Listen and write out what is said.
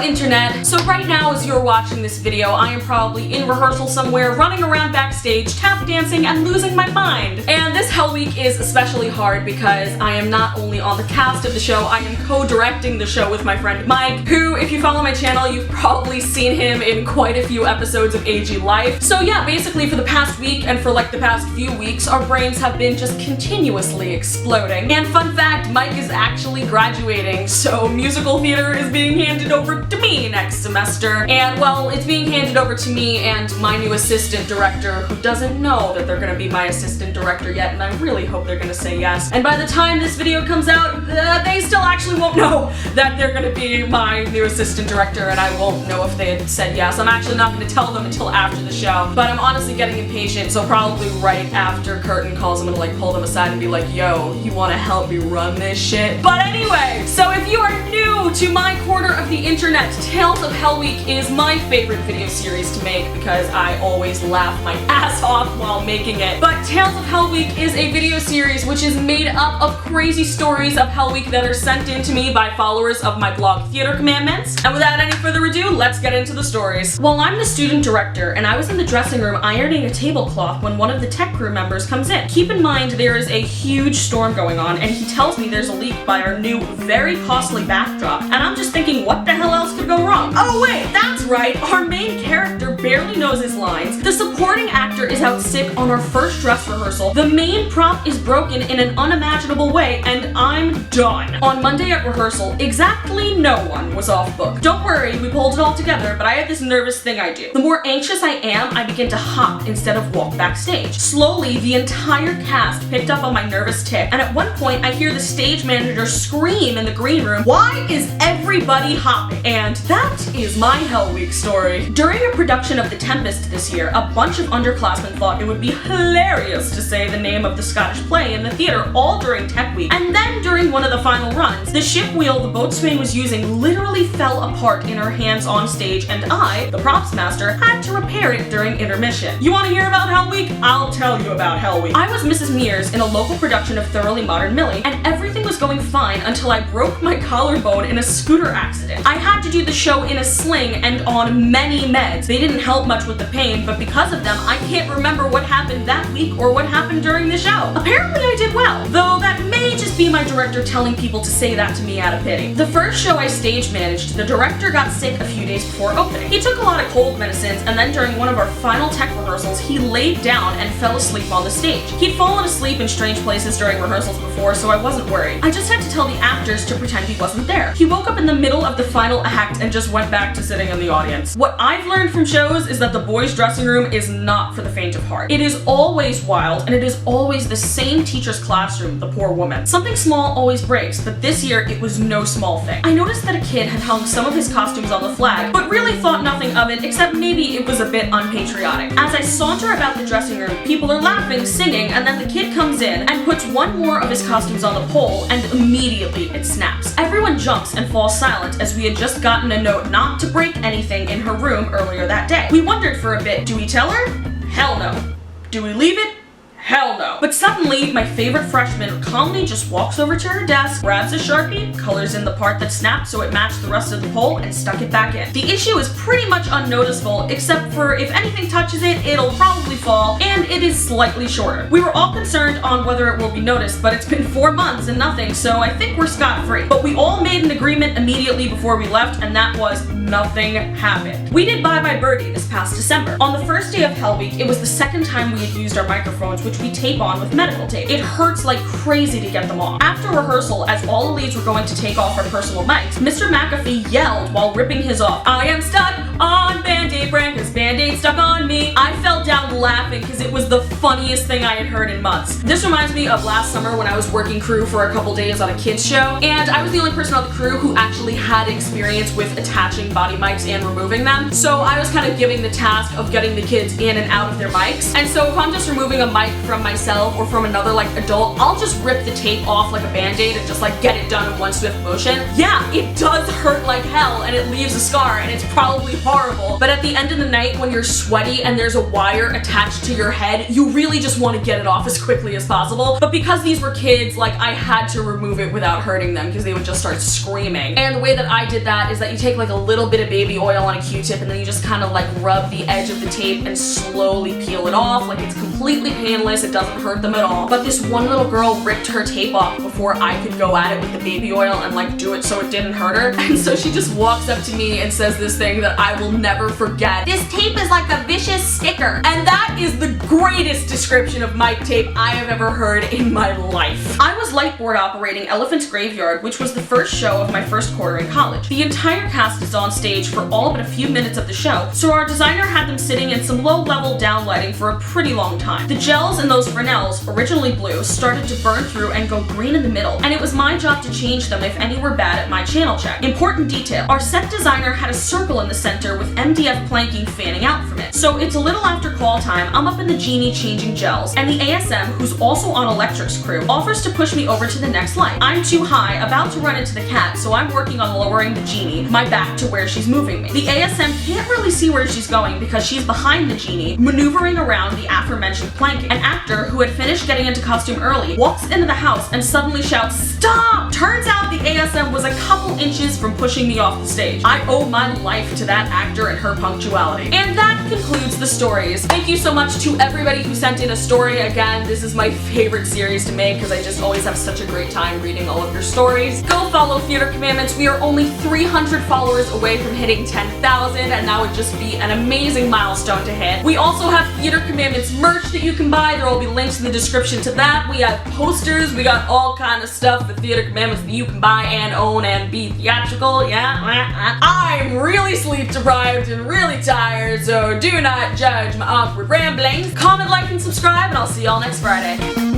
Hello internet! So right now as you're watching this video, I am probably in rehearsal somewhere, running around backstage, tap dancing, and losing my mind. And this Hell Week is especially hard because I am not only on the cast of the show, I am co-directing the show with my friend Mike, who, if you follow my channel, you've probably seen him in quite a few episodes of AG Life. So yeah, basically for the past week and for like the past few weeks, our brains have been just continuously exploding. And fun fact, Mike is actually graduating, so musical theater is being handed over to me next semester. And well, it's being handed over to me and my new assistant director, who doesn't know that they're gonna be my assistant director yet, and I really hope they're gonna say yes. And by the time this video comes out, they still actually won't know that they're gonna be my new assistant director, and I won't know if they had said yes. I'm actually not gonna tell them until after the show, but I'm honestly getting impatient, so probably right after curtain calls, I'm gonna like pull them aside and be like, yo, you wanna help me run this shit? But anyway, so if you are new to my corner of the internet, Tales of Hell Week is my favorite video series to make because I always laugh my ass off while making it. But Tales of Hell Week is a video series which is made up of crazy stories of Hell Week that are sent in to me by followers of my blog Theater Commandments. And without any further ado, let's get into the stories. Well, I'm the student director and I was in the dressing room ironing a tablecloth when one of the tech crew members comes in. Keep in mind there is a huge storm going on and he tells me there's a leak by our new, very costly backdrop, and I'm just thinking, what the hell else could go wrong? Oh wait, that's right, our main character barely knows his lines, the supporting actor is out sick on our first dress rehearsal, the main prop is broken in an unimaginable way, and I'm done. On Monday at rehearsal, exactly no one was off book. Don't worry, we pulled it all together, but I have this nervous thing I do. The more anxious I am, I begin to hop instead of walk backstage. Slowly, the entire cast picked up on my nervous tick, and at one point I hear the stage manager scream in the green room, "Why is everybody hopping?" And that is my Hell Week story. During a production of the Tempest this year, a bunch of underclassmen thought it would be hilarious to say the name of the Scottish play in the theater all during Tech Week. And then during one of the final runs, the ship wheel the boatswain was using literally fell apart in her hands on stage, and I, the props master, had to repair it during intermission. You want to hear about Hell Week? I'll tell you about Hell Week. I was Mrs. Mears in a local production of Thoroughly Modern Millie, and everything was going fine until I broke my collarbone in a scooter accident. I had to do the show in a sling and on many meds. They didn't help much with the pain, but because of them, I can't remember what happened that week or what happened during the show. Apparently I did well, though that may just be my director telling people to say that to me out of pity. The first show I stage managed, the director got sick a few days before opening. He took a lot of cold medicines, and then during one of our final tech rehearsals, he laid down and fell asleep on the stage. He'd fallen asleep in strange places during rehearsals before, so I wasn't worried. I just had to tell the actors to pretend he wasn't there. He woke up in the middle of the final act and just went back to sitting in the audience. What I've learned from shows is that the boys' dressing room is not for the faint of heart. It is always wild, and it is always the same teacher's classroom, the poor woman. Something small always breaks, but this year it was no small thing. I noticed that a kid had hung some of his costumes on the flag, but really thought nothing of it, except maybe it was a bit unpatriotic. As I saunter about the dressing room, people are laughing, singing, and then the kid comes in and puts one more of his costumes on the pole, and immediately it snaps. Everyone jumps and falls silent as we had just gotten a note not to break anything in her room earlier that day. We wondered for a bit, do we tell her? Hell no. Do we leave it? Hell no. But suddenly, my favorite freshman calmly just walks over to her desk, grabs a Sharpie, colors in the part that snapped so it matched the rest of the pole, and stuck it back in. The issue is pretty much unnoticeable, except for if anything touches it, it'll probably fall, and it is slightly shorter. We were all concerned on whether it will be noticed, but it's been 4 months and nothing, so I think we're scot-free. But we all made an agreement immediately before we left, and that was nothing happened. We did Bye Bye Birdie this past December. On the first day of Hell Week, it was the second time we had used our microphones, which we tape on with medical tape. It hurts like crazy to get them off. After rehearsal, as all the leads were going to take off our personal mics, Mr. McAfee yelled while ripping his off, "I am stuck on Band-Aid brand because Band-Aid stuck on me." I fell down laughing because it was the funniest thing I had heard in months. This reminds me of last summer when I was working crew for a couple days on a kids show, and I was the only person on the crew who actually had experience with attaching body mics and removing them. So I was kind of given the task of getting the kids in and out of their mics. And so if I'm just removing a mic from myself or from another like adult, I'll just rip the tape off like a band-aid and just like get it done in one swift motion. Yeah, it does hurt like hell and it leaves a scar and it's probably horrible. But at the end of the night when you're sweaty and there's a wire attached attached to your head, you really just want to get it off as quickly as possible. But because these were kids, like, I had to remove it without hurting them because they would just start screaming. And the way that I did that is that you take like a little bit of baby oil on a Q-tip and then you just kind of like rub the edge of the tape and slowly peel it off. Like, it's completely painless, it doesn't hurt them at all. But this one little girl ripped her tape off before I could go at it with the baby oil and like do it so it didn't hurt her. And so she just walks up to me and says this thing that I will never forget. "This tape is like a vicious sticker." And that is the greatest description of mic tape I have ever heard in my life. I was lightboard operating Elephant's Graveyard, which was the first show of my first quarter in college. The entire cast is on stage for all but a few minutes of the show, so our designer had them sitting in some low-level downlighting for a pretty long time. The gels in those Fresnels, originally blue, started to burn through and go green in the middle, and it was my job to change them if any were bad at my channel check. Important detail: our set designer had a circle in the center with MDF planking fanning out from it. So it's a little after call time, I'm up in the Genie changing gels, and the ASM, who's also on Electric's crew, offers to push me over to the next light. I'm too high, about to run into the cat, so I'm working on lowering the Genie, my back to where she's moving me. The ASM can't really see where she's going because she's behind the Genie, maneuvering around the aforementioned planking. An actor who had finished getting into costume early walks into the house and suddenly shouts, "Stop!" Turns out the ASM was a couple inches from pushing me off the stage. I owe my life to that actor and her punctuality. And that concludes the stories. Thank you so much to everybody who sent in a story. Again, this is my favorite series to make because I just always have such a great time reading all of your stories. Go follow Theater Commandments. We are only 300 followers away from hitting 10,000, and that would just be an amazing milestone to hit. We also have Theater Commandments merch that you can buy. There will be links in the description to that. We have posters. We got all kind of stuff for Theater Commandments that you can buy and own and be theatrical. Yeah, I'm really sleep deprived and really tired, so do not judge my awkward ramblings. Comment, like, and subscribe, and I'll see y'all next Friday.